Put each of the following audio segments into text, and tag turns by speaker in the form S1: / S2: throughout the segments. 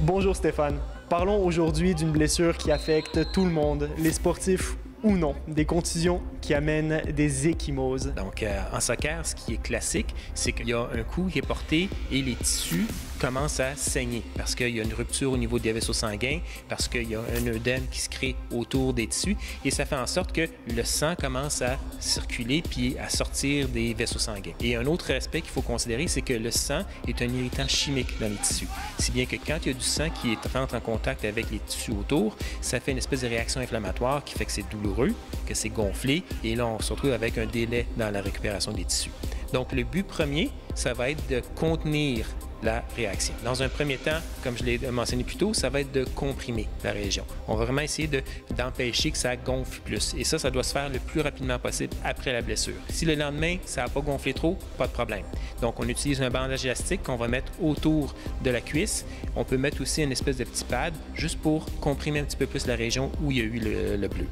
S1: Bonjour Stéphane. Parlons aujourd'hui d'une blessure qui affecte tout le monde, les sportifs ou non, des contusions qui amènent des ecchymoses.
S2: Donc, en soccer, ce qui est classique, c'est qu'il y a un coup qui est porté et les tissus commencent à saigner parce qu'il y a une rupture au niveau des vaisseaux sanguins, parce qu'il y a un œdème qui se crée autour des tissus et ça fait en sorte que le sang commence à circuler puis à sortir des vaisseaux sanguins. Et un autre aspect qu'il faut considérer, c'est que le sang est un irritant chimique dans les tissus. Si bien que quand il y a du sang qui rentre en contact avec les tissus autour, ça fait une espèce de réaction inflammatoire qui fait que c'est douloureux, que c'est gonflé et là, on se retrouve avec un délai dans la récupération des tissus. Donc, le but premier, ça va être de contenir la réaction. Dans un premier temps, comme je l'ai mentionné plus tôt, ça va être de comprimer la région. On va vraiment essayer d'empêcher que ça gonfle plus. Et ça doit se faire le plus rapidement possible après la blessure. Si le lendemain, ça n'a pas gonflé trop, pas de problème. Donc, on utilise un bandage élastique qu'on va mettre autour de la cuisse. On peut mettre aussi une espèce de petit pad juste pour comprimer un petit peu plus la région où il y a eu le bleu.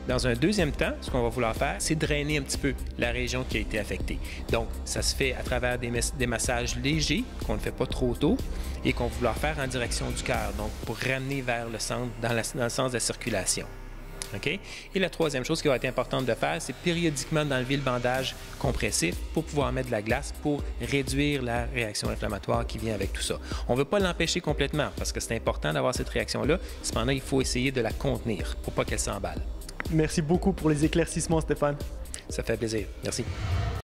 S2: Dans un deuxième temps, ce qu'on va vouloir faire, c'est drainer un petit peu la région qui a été affectée. Donc, ça se fait à travers des massages légers, qu'on ne fait pas trop tôt, et qu'on va vouloir faire en direction du cœur, donc pour ramener vers le centre, dans le sens de la circulation. Okay? Et la troisième chose qui va être importante de faire, c'est périodiquement d'enlever le bandage compressif pour pouvoir mettre de la glace pour réduire la réaction inflammatoire qui vient avec tout ça. On ne veut pas l'empêcher complètement parce que c'est important d'avoir cette réaction-là. Cependant, il faut essayer de la contenir pour pas qu'elle s'emballe.
S1: Merci beaucoup pour les éclaircissements, Stéphane.
S2: Ça fait plaisir. Merci.